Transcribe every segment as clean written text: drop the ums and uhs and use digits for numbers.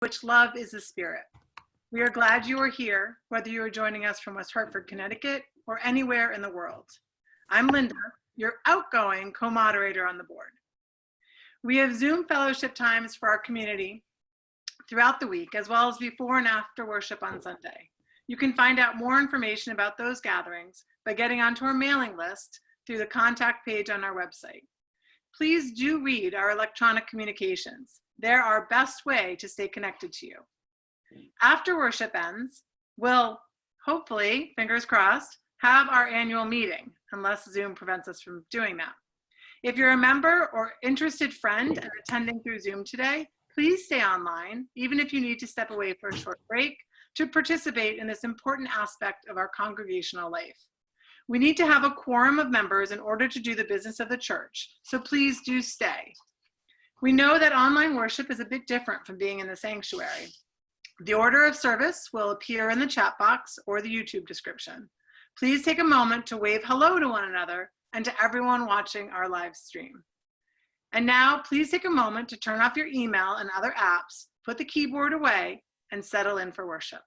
which love is the spirit. We are glad you are here, whether you are joining us from West Hartford, Connecticut, or anywhere in the world. I'm Linda, your outgoing co-moderator on the board. We have Zoom fellowship times for our community throughout the week, as well as before and after worship on Sunday. You can find out more information about those gatherings by getting onto our mailing list through the contact page on our website. Please do read our electronic communications. They're our best way to stay connected to you. After worship ends, we'll hopefully, fingers crossed, have our annual meeting, unless Zoom prevents us from doing that. If you're a member or interested friend and attending through Zoom today, please stay online, even if you need to step away for a short break, to participate in this important aspect of our congregational life. We need to have a quorum of members in order to do the business of the church, so please do stay. We know that online worship is a bit different from being in the sanctuary. The order of service will appear in the chat box or the YouTube description. Please take a moment to wave hello to one another and to everyone watching our live stream. And now, please take a moment to turn off your email and other apps, put the keyboard away, and settle in for worship.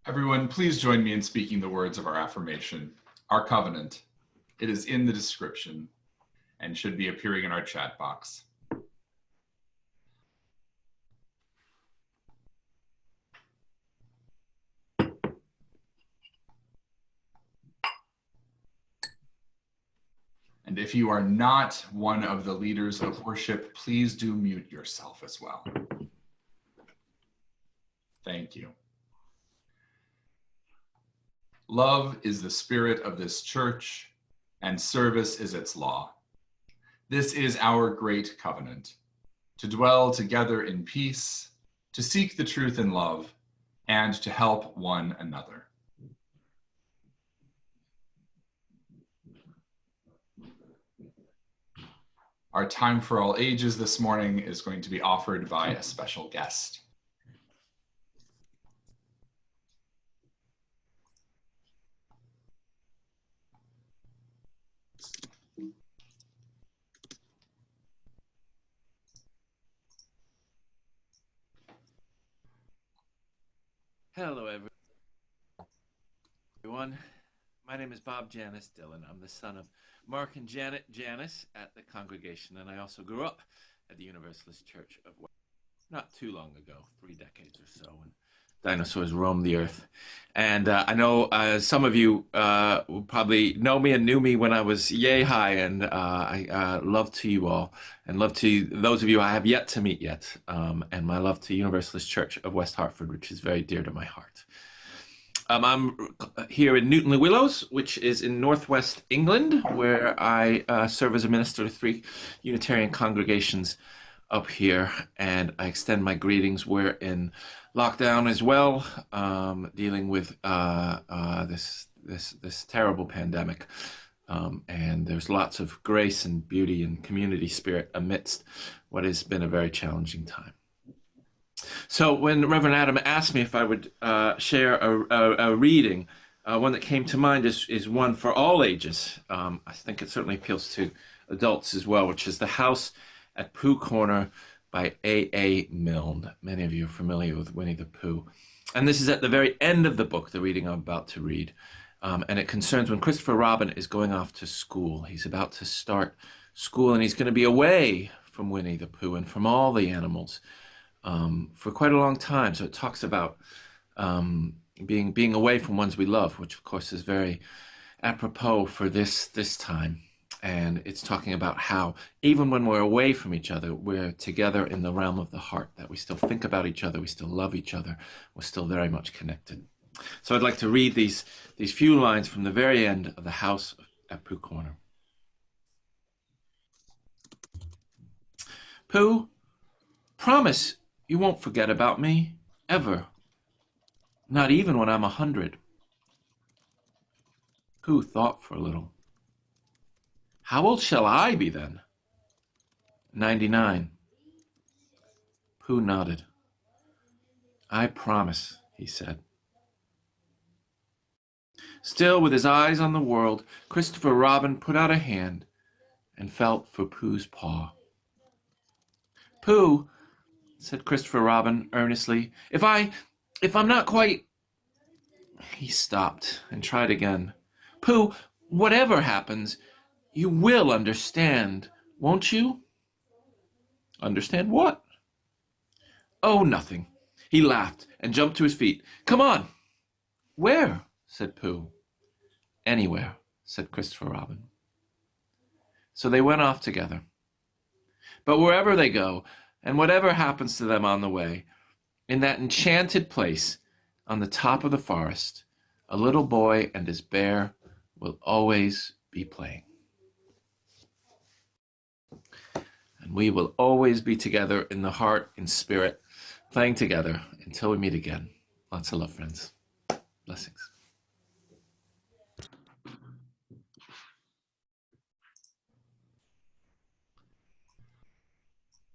Everyone, please join me in speaking the words of our affirmation. Our covenant. It is in the description and should be appearing in our chat box. And if you are not one of the leaders of worship, please do mute yourself as well. Thank you. Love is the spirit of this church, and service is its law. This is our great covenant, to dwell together in peace, to seek the truth in love, and to help one another. Our time for all ages this morning is going to be offered by a special guest. Hello, everyone. My name is Bob Janis-Dillon. I'm the son of Mark and Janet Janis at the congregation, and I also grew up at the Universalist Church of West. Not too long ago, 3 decades or so, when dinosaurs roamed the earth. And I know some of you will probably know me and knew me when I was yay high, and I love to you all, and love to those of you I have yet to meet yet, and my love to Universalist Church of West Hartford, which is very dear to my heart. I'm here in Newton-le-Willows, which is in northwest England, where I serve as a minister to 3 Unitarian congregations up here, and I extend my greetings. We're in lockdown as well, dealing with this terrible pandemic, and there's lots of grace and beauty and community spirit amidst what has been a very challenging time. So when Reverend Adam asked me if I would share a reading, one that came to mind is one for all ages. I think it certainly appeals to adults as well, which is The House at Pooh Corner by A.A. Milne. Many of you are familiar with Winnie-the-Pooh. And this is at the very end of the book, the reading I'm about to read. And it concerns when Christopher Robin is going off to school. He's about to start school, and he's going to be away from Winnie-the-Pooh and from all the animals for quite a long time. So it talks about being away from ones we love, which of course is very apropos for this time. And it's talking about how even when we're away from each other, we're together in the realm of the heart, that we still think about each other, we still love each other, we're still very much connected. So I'd like to read these few lines from the very end of The House at Pooh Corner. Pooh, promise you won't forget about me, ever. Not even when I'm 100. Pooh thought for a little. How old shall I be then? 99. Pooh nodded. I promise, he said. Still, with his eyes on the world, Christopher Robin put out a hand and felt for Pooh's paw. Pooh, said Christopher Robin earnestly, if I'm not quite... He stopped and tried again. Pooh, whatever happens, you will understand, won't you? Understand what? Oh, nothing. He laughed and jumped to his feet. Come on. Where? Said Pooh. Anywhere, said Christopher Robin. So they went off together. But wherever they go, and whatever happens to them on the way, in that enchanted place on the top of the forest, a little boy and his bear will always be playing. And we will always be together in the heart and spirit, playing together until we meet again. Lots of love, friends. Blessings.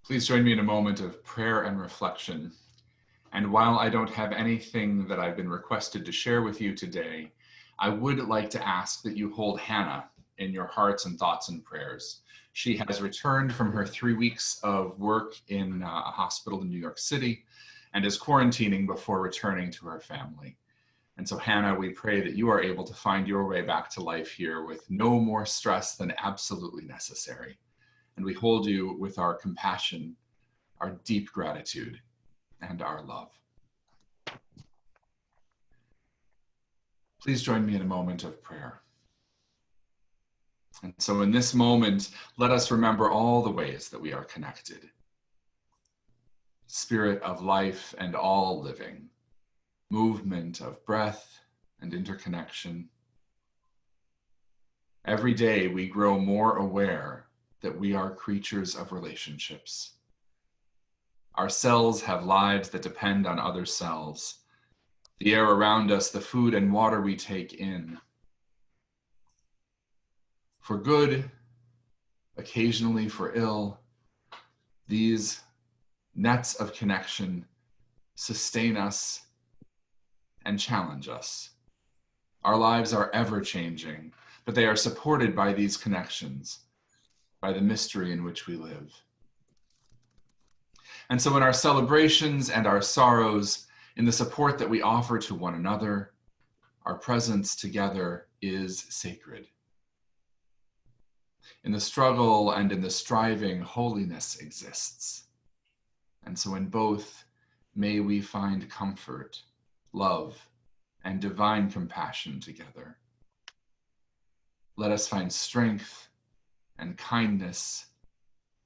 Please join me in a moment of prayer and reflection. And while I don't have anything that I've been requested to share with you today, I would like to ask that you hold Hannah in your hearts and thoughts and prayers. She has returned from her 3 weeks of work in a hospital in New York City and is quarantining before returning to her family. And so Hannah, we pray that you are able to find your way back to life here with no more stress than absolutely necessary. And we hold you with our compassion, our deep gratitude, and our love. Please join me in a moment of prayer. And so in this moment, let us remember all the ways that we are connected. Spirit of life and all living, movement of breath and interconnection. Every day we grow more aware that we are creatures of relationships. Our cells have lives that depend on other cells. The air around us, the food and water we take in. For good, occasionally for ill, these nets of connection sustain us and challenge us. Our lives are ever changing, but they are supported by these connections, by the mystery in which we live. And so in our celebrations and our sorrows, in the support that we offer to one another, our presence together is sacred. In the struggle and in the striving, holiness exists. And so in both, may we find comfort, love, and divine compassion together. Let us find strength and kindness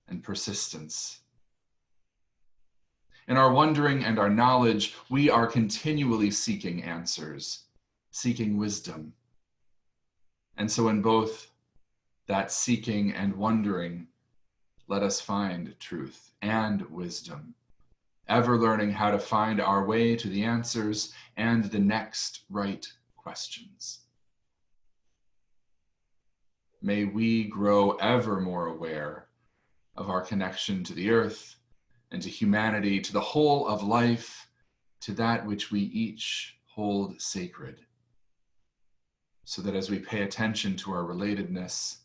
and persistence. In our wondering and our knowledge, we are continually seeking answers, seeking wisdom. And so in both that seeking and wondering, let us find truth and wisdom, ever learning how to find our way to the answers and the next right questions. May we grow ever more aware of our connection to the earth and to humanity, to the whole of life, to that which we each hold sacred, so that as we pay attention to our relatedness,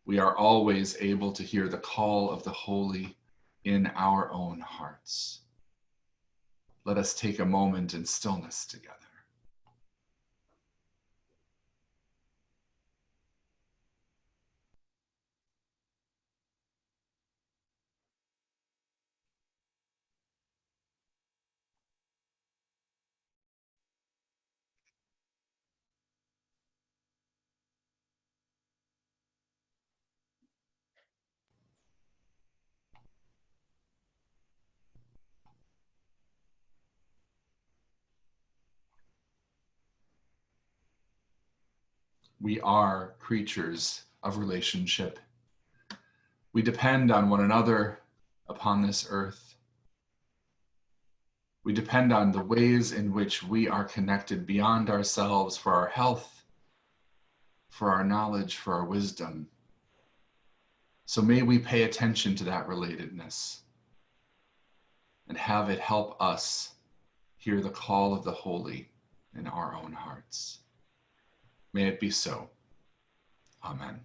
we are always able to hear the call of the holy in our own hearts. Let us take a moment in stillness together. We are creatures of relationship. We depend on one another upon this earth. We depend on the ways in which we are connected beyond ourselves for our health, for our knowledge, for our wisdom. So may we pay attention to that relatedness and have it help us hear the call of the holy in our own hearts. May it be so. Amen.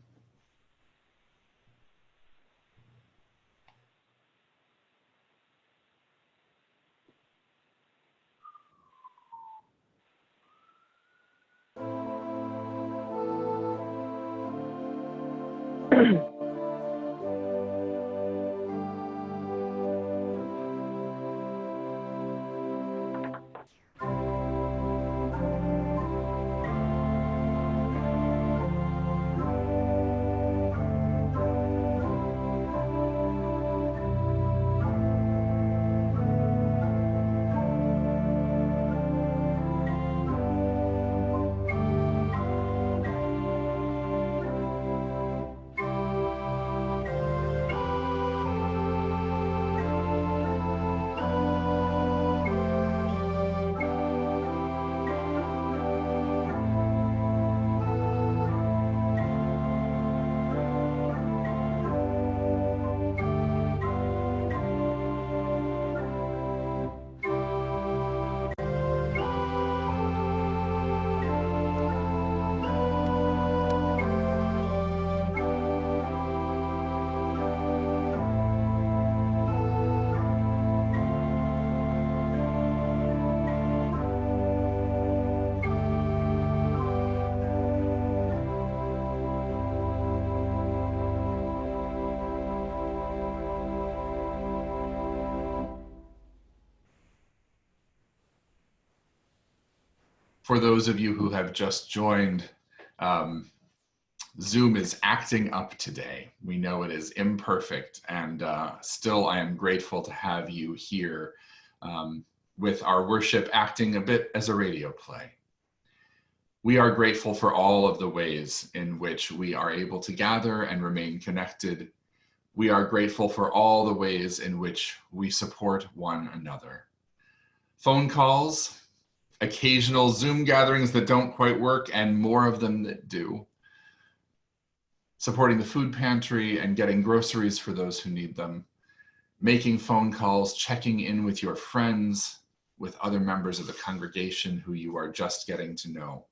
For those of you who have just joined, Zoom is acting up today. We know it is imperfect, and still I am grateful to have you here with our worship acting a bit as a radio play. We are grateful for all of the ways in which we are able to gather and remain connected. We are grateful for all the ways in which we support one another. Phone calls, occasional Zoom gatherings that don't quite work, and more of them that do. Supporting the food pantry and getting groceries for those who need them. Making phone calls, checking in with your friends, with other members of the congregation who you are just getting to know.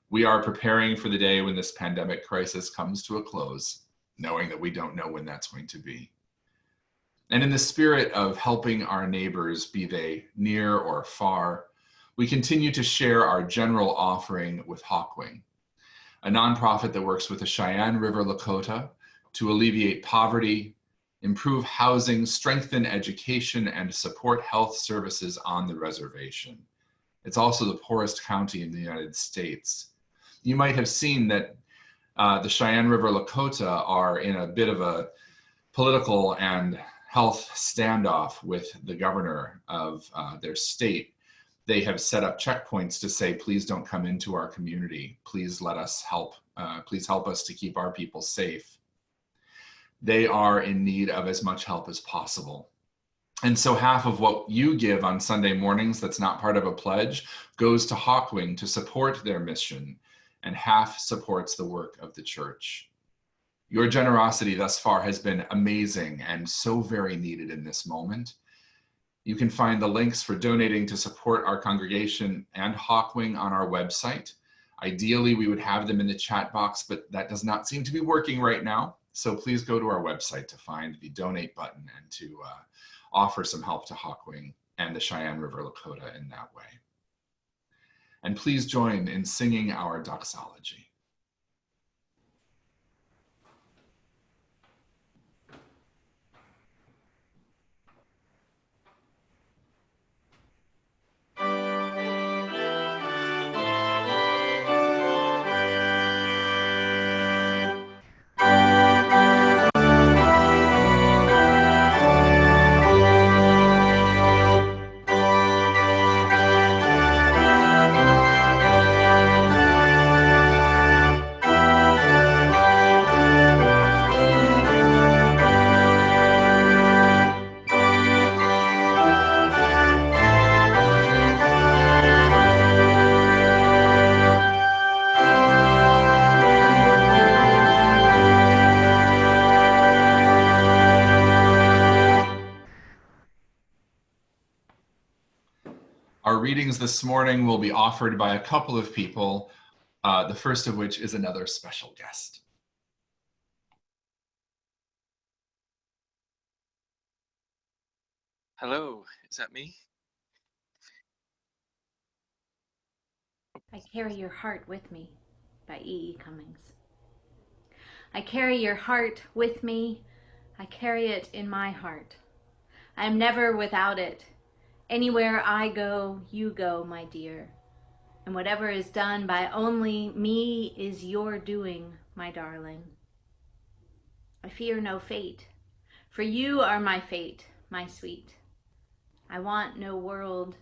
We are preparing for the day when this pandemic crisis comes to a close, knowing that we don't know when that's going to be. And in the spirit of helping our neighbors, be they near or far, we continue to share our general offering with Hawkwing, a nonprofit that works with the Cheyenne River Lakota to alleviate poverty, improve housing, strengthen education, and support health services on the reservation. It's also the poorest county in the United States. You might have seen that the Cheyenne River Lakota are in a bit of a political and health standoff with the governor of their state. They have set up checkpoints to say, please don't come into our community. Please let us help. Please help us to keep our people safe. They are in need of as much help as possible. And so half of what you give on Sunday mornings that's not part of a pledge goes to Hawkwing to support their mission, and half supports the work of the church. Your generosity thus far has been amazing and so very needed in this moment. You can find the links for donating to support our congregation and Hawkwing on our website. Ideally, we would have them in the chat box, but that does not seem to be working right now. So please go to our website to find the donate button and to offer some help to Hawkwing and the Cheyenne River Lakota in that way. And please join in singing our doxology. Our readings this morning will be offered by a couple of people, the first of which is another special guest. Hello, is that me? I Carry Your Heart With Me by E. E. Cummings. I carry your heart with me. I carry it in my heart. I am never without it. Anywhere I go, you go, my dear. And whatever is done by only me is your doing, my darling. I fear no fate, for you are my fate, my sweet. I want no world,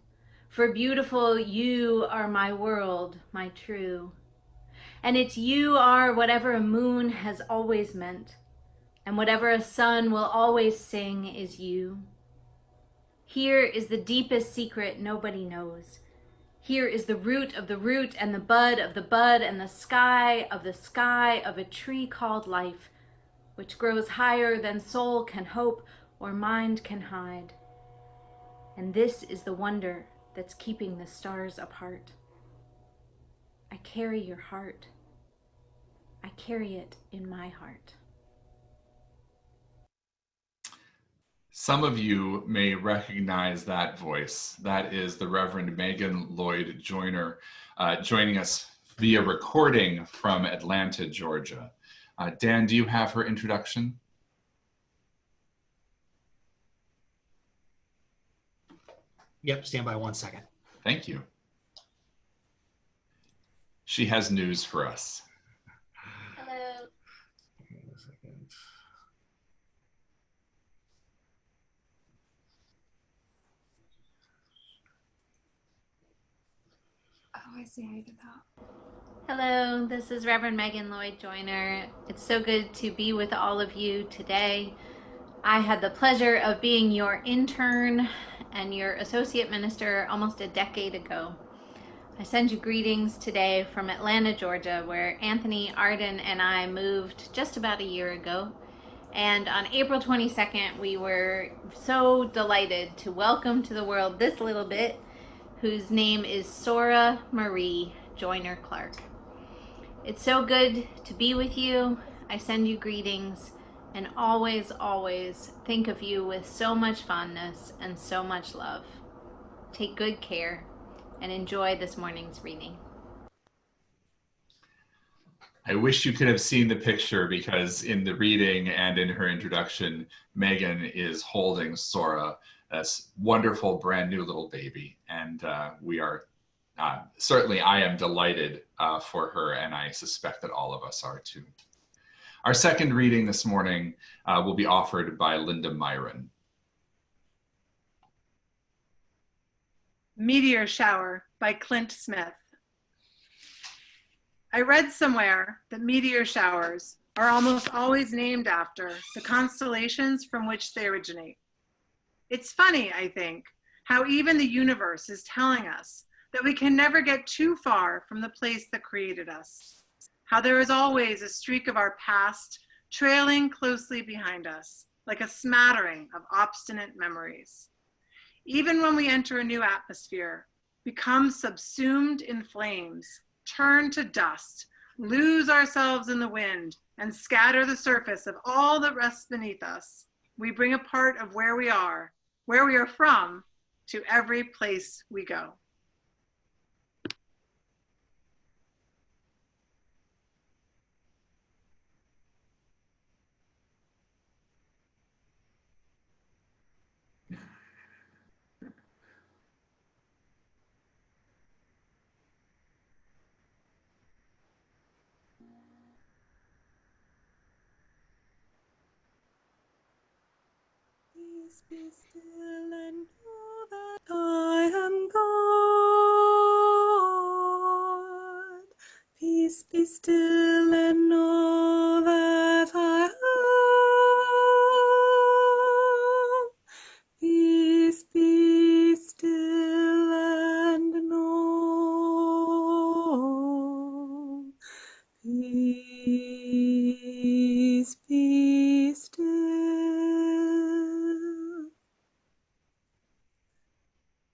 for beautiful you are my world, my true. And it's you are whatever a moon has always meant, and whatever a sun will always sing is you. Here is the deepest secret nobody knows. Here is the root of the root and the bud of the bud and the sky of a tree called life, which grows higher than soul can hope or mind can hide. And this is the wonder that's keeping the stars apart. I carry your heart. I carry it in my heart. Some of you may recognize that voice. That is the Reverend Lloyd Joyner joining us via recording from Atlanta, Georgia. Dan, do you have her introduction? Yep, stand by 1 second. Thank you. She has news for us. Hello. Oh, I see how you did that. Hello, this is Reverend Lloyd Joyner. It's so good to be with all of you today. I had the pleasure of being your intern and your associate minister almost a decade ago. I send you greetings today from Atlanta, Georgia, where Anthony, Arden, and I moved just about a year ago. And on April 22nd, we were so delighted to welcome to the world this little bit, whose name is Sora Marie Joyner Clark. It's so good to be with you. I send you greetings and always, always think of you with so much fondness and so much love. Take good care and enjoy this morning's reading. I wish you could have seen the picture, because in the reading and in her introduction, Megan is holding Sora, this wonderful brand new little baby. And we are, certainly I am delighted for her, and I suspect that all of us are too. Our second reading this morning will be offered by Linda Miron. Meteor Shower by Clint Smith. I read somewhere that meteor showers are almost always named after the constellations from which they originate. It's funny, I think, how even the universe is telling us that we can never get too far from the place that created us, how there is always a streak of our past trailing closely behind us, like a smattering of obstinate memories. Even when we enter a new atmosphere, become subsumed in flames, turn to dust, lose ourselves in the wind, and scatter the surface of all that rests beneath us, we bring a part of where we are from, to every place we go. Peace be still and know that I am God. Peace be still and know that I am. Peace be still and know. Peace be still.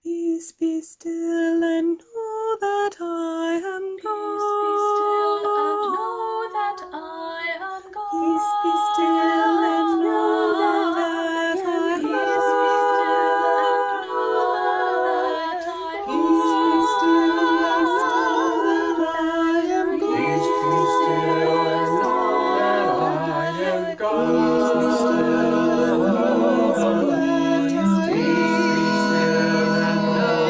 Peace be still and know that I am God. Peace be still and know that I am God. Peace be still and know that I am God. Peace be still and know that I am God. Peace be still and know that I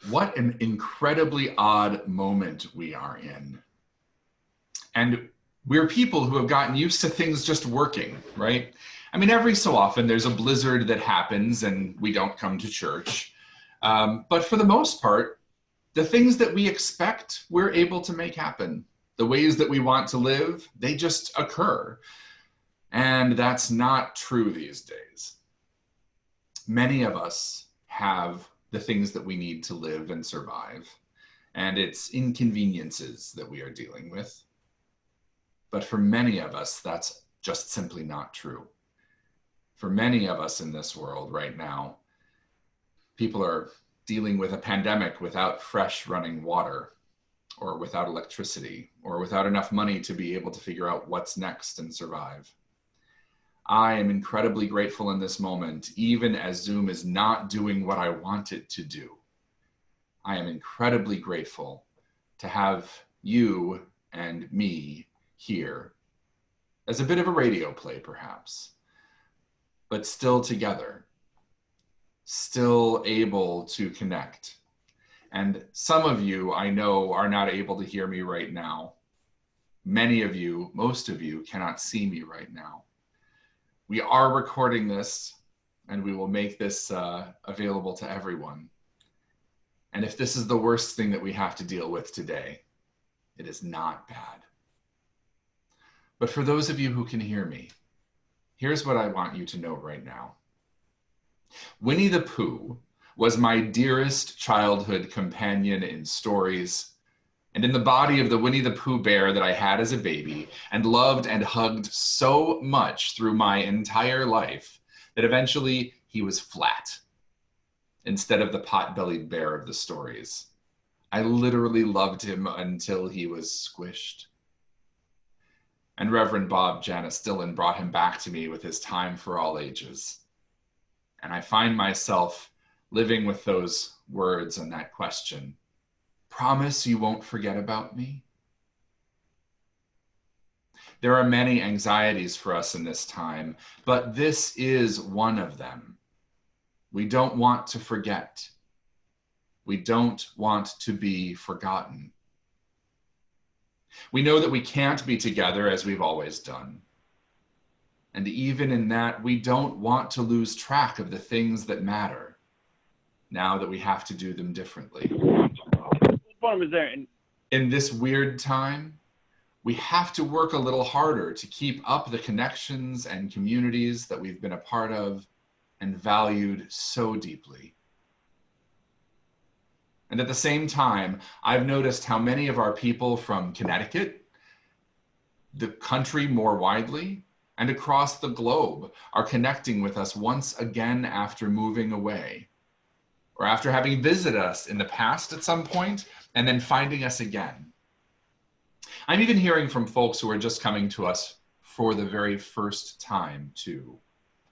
What an incredibly odd moment we are in. And we're people who have gotten used to things just working, right? I mean, every so often there's a blizzard that happens and we don't come to church. But for the most part, the things that we expect, we're able to make happen. The ways that we want to live, they just occur. And that's not true these days. Many of us have the things that we need to live and survive, and it's inconveniences that we are dealing with. But for many of us, that's just simply not true. For many of us in this world right now, people are dealing with a pandemic without fresh running water, or without electricity, or without enough money to be able to figure out what's next and survive. I am incredibly grateful in this moment, even as Zoom is not doing what I want it to do. I am incredibly grateful to have you and me here as a bit of a radio play, perhaps, but still together, still able to connect. And some of you I know are not able to hear me right now. Many of you, most of you, cannot see me right now. We are recording this, and we will make this available to everyone. And if this is the worst thing that we have to deal with today, it is not bad. But for those of you who can hear me, here's what I want you to know right now. Winnie-the-Pooh was my dearest childhood companion in stories, and in the body of the Winnie-the-Pooh bear that I had as a baby and loved and hugged so much through my entire life that eventually he was flat instead of the pot-bellied bear of the stories. I literally loved him until he was squished. And Reverend Bob Janis-Dillon brought him back to me with his Time for All Ages. And I find myself living with those words and that question. Promise you won't forget about me? There are many anxieties for us in this time, but this is one of them. We don't want to forget. We don't want to be forgotten. We know that we can't be together as we've always done. And even in that, we don't want to lose track of the things that matter now that we have to do them differently. In this weird time, we have to work a little harder to keep up the connections and communities that we've been a part of and valued so deeply. And at the same time, I've noticed how many of our people from Connecticut, the country more widely, and across the globe are connecting with us once again after moving away, or after having visited us in the past at some point, and then finding us again. I'm even hearing from folks who are just coming to us for the very first time too.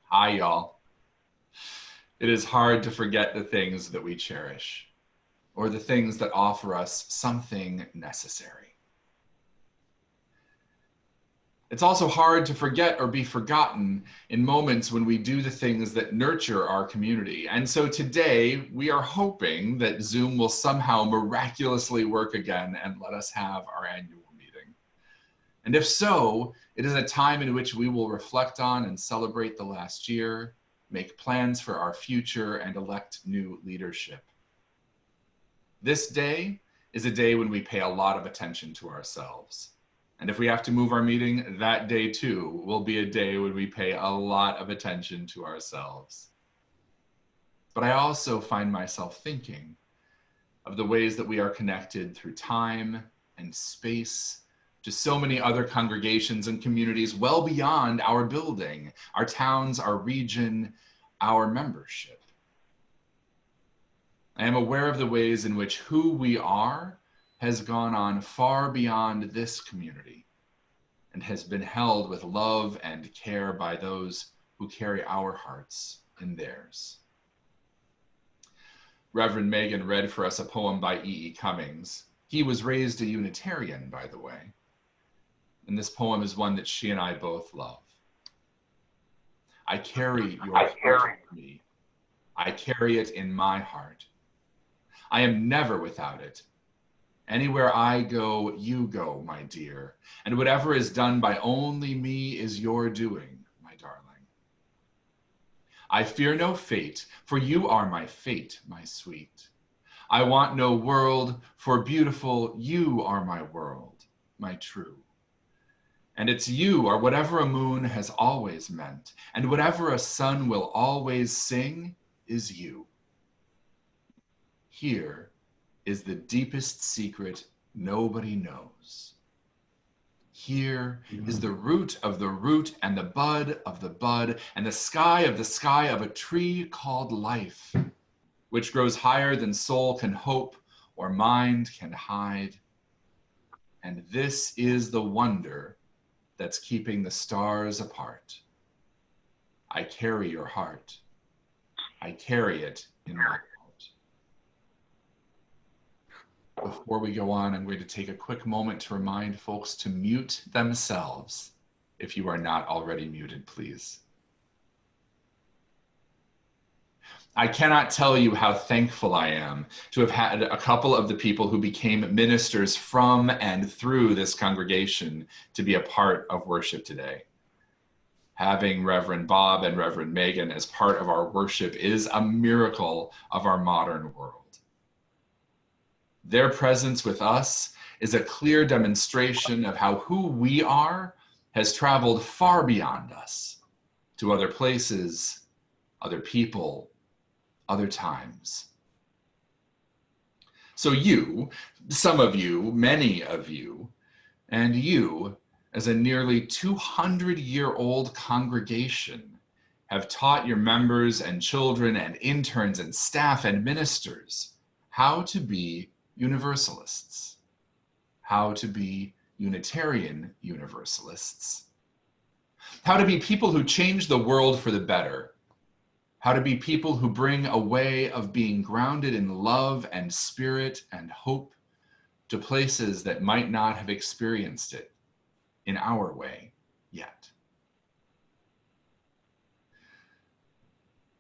Hi, y'all. It is hard to forget the things that we cherish, or the things that offer us something necessary. It's also hard to forget or be forgotten in moments when we do the things that nurture our community. And so today we are hoping that Zoom will somehow miraculously work again and let us have our annual meeting. And if so, it is a time in which we will reflect on and celebrate the last year, make plans for our future, and elect new leadership. This day is a day when we pay a lot of attention to ourselves. And if we have to move our meeting, that day too will be a day when we pay a lot of attention to ourselves. But I also find myself thinking of the ways that we are connected through time and space to so many other congregations and communities well beyond our building, our towns, our region, our membership. I am aware of the ways in which who we are has gone on far beyond this community and has been held with love and care by those who carry our hearts in theirs. Reverend Megan read for us a poem by E.E. Cummings. He was raised a Unitarian, by the way. And this poem is one that she and I both love. I carry your heart with me. I carry it in my heart. I am never without it. Anywhere I go, you go, my dear. And whatever is done by only me is your doing, my darling. I fear no fate, for you are my fate, my sweet. I want no world, for beautiful, you are my world, my true. And it's you, or whatever a moon has always meant, and whatever a sun will always sing, is you. Here is the deepest secret nobody knows. Here is the root of the root and the bud of the bud and the sky of a tree called life, which grows higher than soul can hope or mind can hide. And this is the wonder that's keeping the stars apart. I carry your heart. I carry it in my heart. Before we go on, I'm going to take a quick moment to remind folks to mute themselves. If you are not already muted, please. I cannot tell you how thankful I am to have had a couple of the people who became ministers from and through this congregation to be a part of worship today. Having Reverend Bob and Reverend Megan as part of our worship is a miracle of our modern world. Their presence with us is a clear demonstration of how who we are has traveled far beyond us to other places, other people, other times. So you, some of you, many of you, and you, as a nearly 200-year-old congregation, have taught your members and children and interns and staff and ministers how to be Universalists, how to be Unitarian Universalists, how to be people who change the world for the better, how to be people who bring a way of being grounded in love and spirit and hope to places that might not have experienced it in our way yet.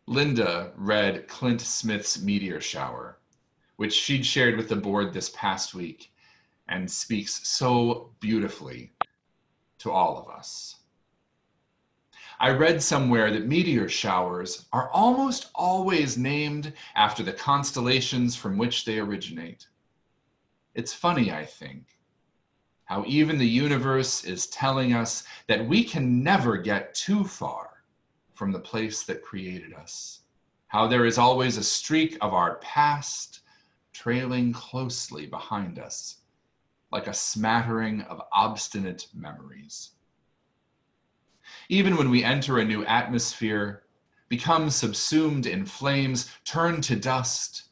Linda read Clint Smith's Meteor Shower, which she'd shared with the board this past week, and speaks so beautifully to all of us. I read somewhere that meteor showers are almost always named after the constellations from which they originate. It's funny, I think, how even the universe is telling us that we can never get too far from the place that created us, how there is always a streak of our past trailing closely behind us, like a smattering of obstinate memories. Even when we enter a new atmosphere, become subsumed in flames, turn to dust,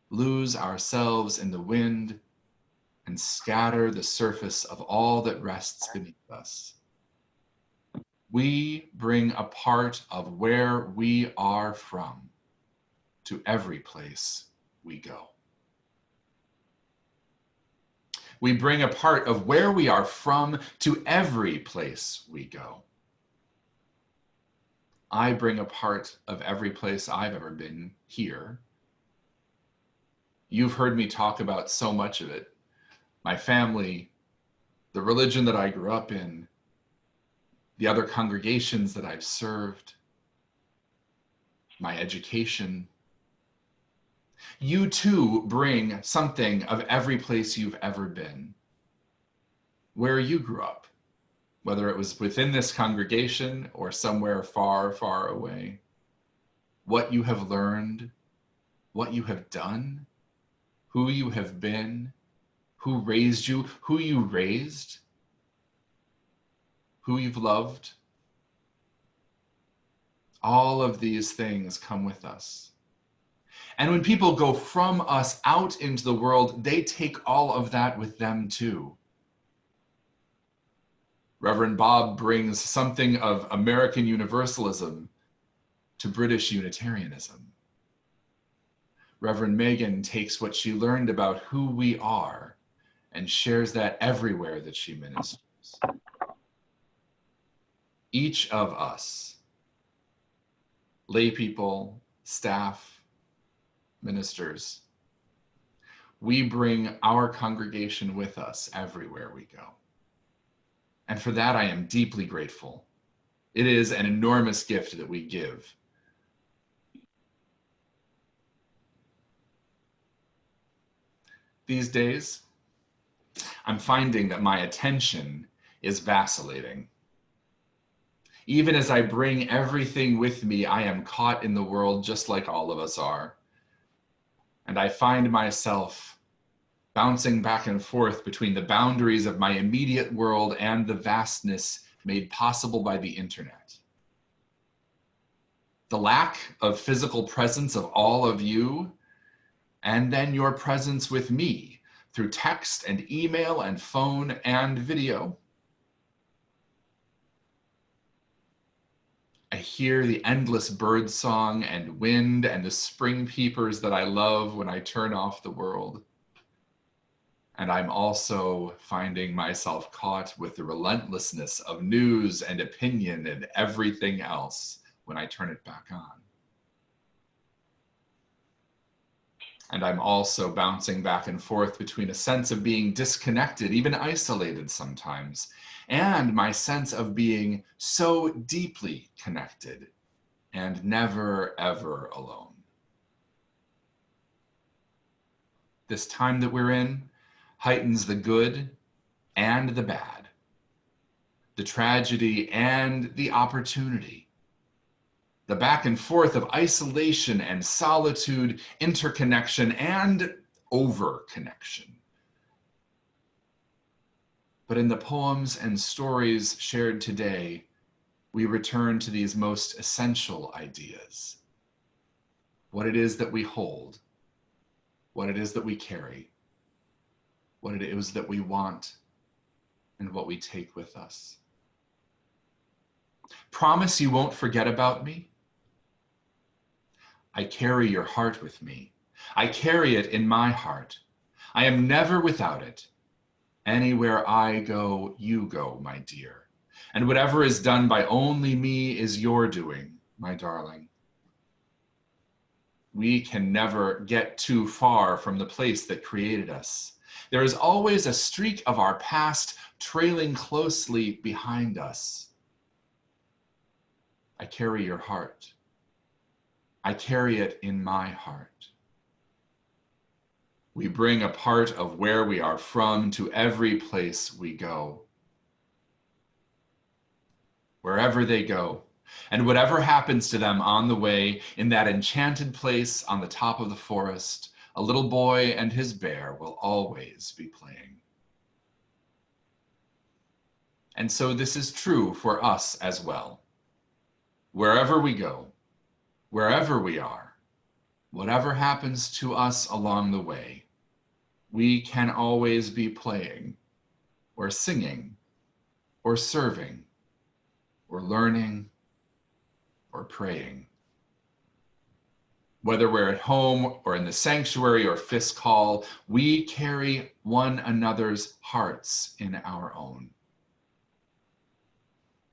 lose ourselves in the wind, and scatter the surface of all that rests beneath us, we bring a part of where we are from to every place we go. We bring a part of where we are from to every place we go. I bring a part of every place I've ever been here. You've heard me talk about so much of it. My family, the religion that I grew up in, the other congregations that I've served, my education. You too bring something of every place you've ever been. Where you grew up, whether it was within this congregation or somewhere far, far away. What you have learned, what you have done, who you have been, who raised you, who you raised, who you've loved. All of these things come with us. And when people go from us out into the world, they take all of that with them too. Reverend Bob brings something of American Universalism to British Unitarianism. Reverend Megan takes what she learned about who we are and shares that everywhere that she ministers. Each of us, lay people, staff, ministers, we bring our congregation with us everywhere we go. And for that, I am deeply grateful. It is an enormous gift that we give. These days, I'm finding that my attention is vacillating. Even as I bring everything with me, I am caught in the world just like all of us are. And I find myself bouncing back and forth between the boundaries of my immediate world and the vastness made possible by the internet. The lack of physical presence of all of you, and then your presence with me through text and email and phone and video. I hear the endless bird song and wind and the spring peepers that I love when I turn off the world. And I'm also finding myself caught with the relentlessness of news and opinion and everything else when I turn it back on. And I'm also bouncing back and forth between a sense of being disconnected, even isolated sometimes, and my sense of being so deeply connected and never, ever alone. This time that we're in heightens the good and the bad, the tragedy and the opportunity, the back and forth of isolation and solitude, interconnection and overconnection. But in the poems and stories shared today, we return to these most essential ideas. What it is that we hold, what it is that we carry, what it is that we want, and what we take with us. Promise you won't forget about me? I carry your heart with me. I carry it in my heart. I am never without it. Anywhere I go, you go, my dear. And whatever is done by only me is your doing, my darling. We can never get too far from the place that created us. There is always a streak of our past trailing closely behind us. I carry your heart. I carry it in my heart. We bring a part of where we are from to every place we go. Wherever they go, and whatever happens to them on the way, in that enchanted place on the top of the forest, a little boy and his bear will always be playing. And so this is true for us as well. Wherever we go, wherever we are, whatever happens to us along the way, we can always be playing, or singing, or serving, or learning, or praying. Whether we're at home or in the sanctuary or Fisk Hall, we carry one another's hearts in our own.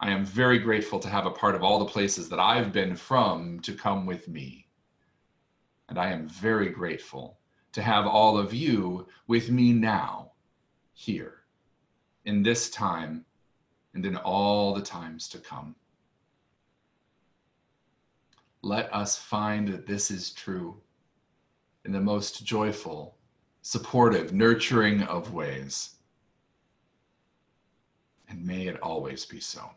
I am very grateful to have a part of all the places that I've been from to come with me. And I am very grateful to have all of you with me now, here, in this time, and in all the times to come. Let us find that this is true in the most joyful, supportive, nurturing of ways. And may it always be so.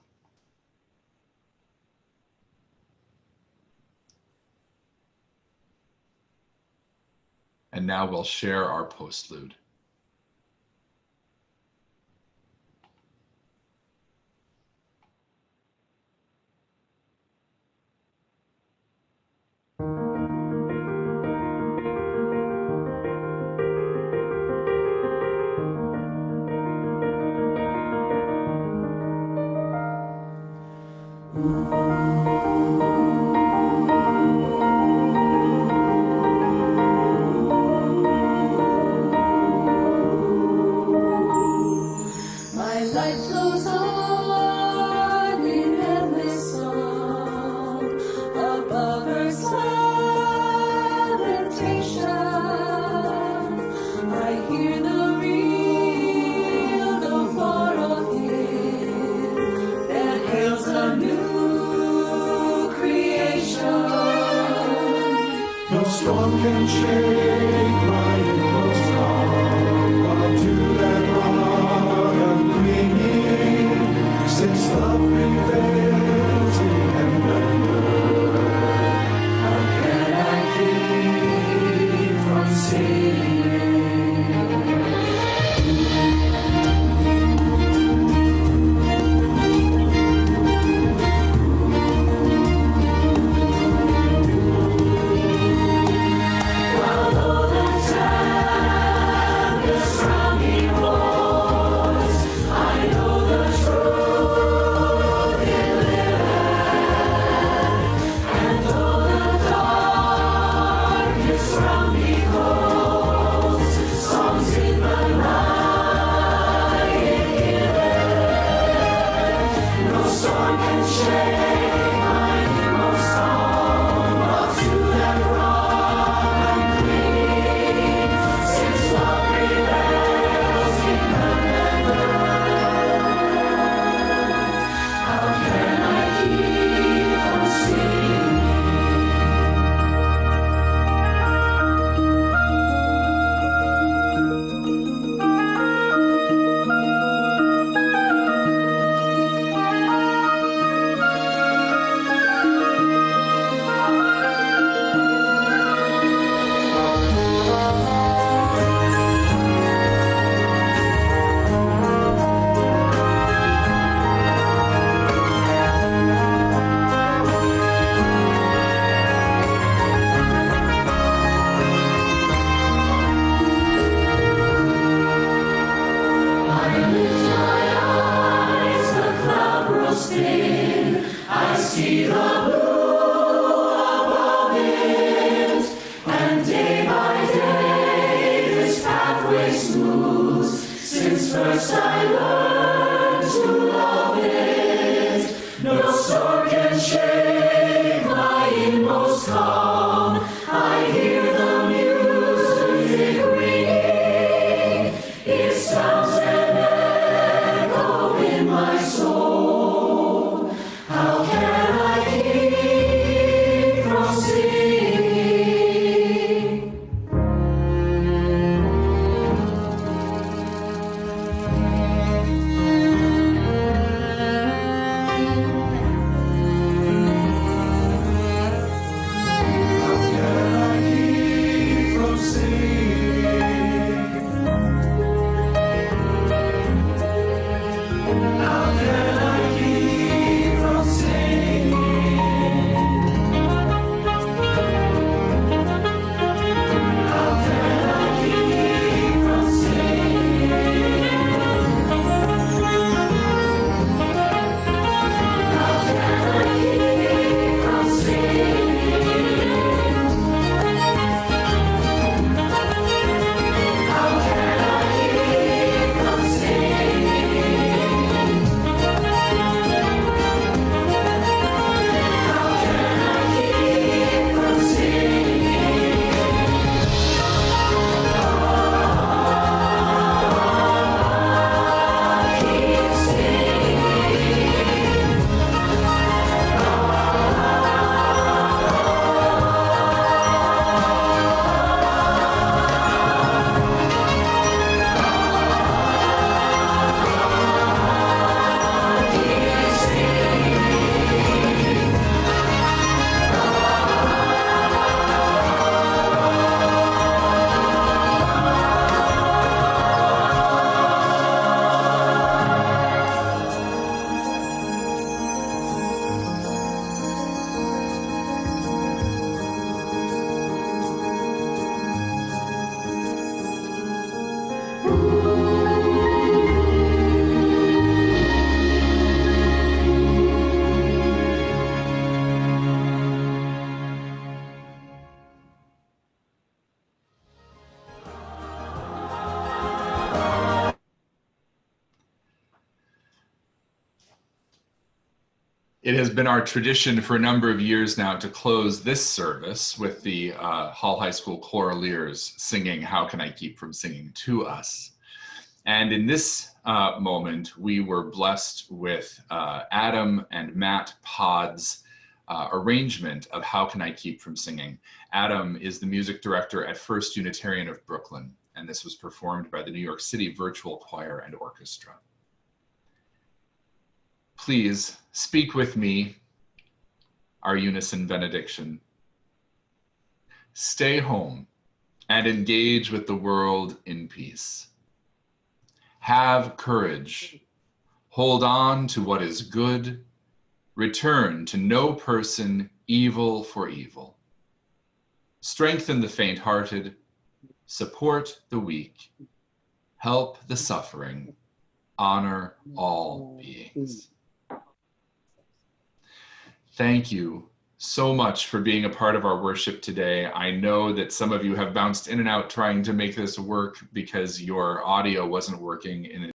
And now we'll share our postlude. pathway smooth, since first I learned to love it. No storm can shake my inmost calm. I hear the music ringing. It sounds an echo in my soul. How can I keep from singing? How can I keep from singing? How can I keep from singing? How can I keep from singing? How can I keep from singing? How can I keep from singing? How can I keep from It has been our tradition for a number of years now to close this service with the Hull High School choraleers singing "How Can I Keep From Singing" to us. And in this moment, we were blessed with Adam and Matt Pod's arrangement of "How Can I Keep From Singing." Adam is the music director at First Unitarian of Brooklyn, and this was performed by the New York City Virtual Choir and Orchestra. Please speak with me our unison benediction. Stay home and engage with the world in peace. Have courage. Hold on to what is good. Return to no person evil for evil. Strengthen the faint-hearted. Support the weak. Help the suffering. Honor all beings. Thank you so much for being a part of our worship today. I know that some of you have bounced in and out trying to make this work because your audio wasn't working in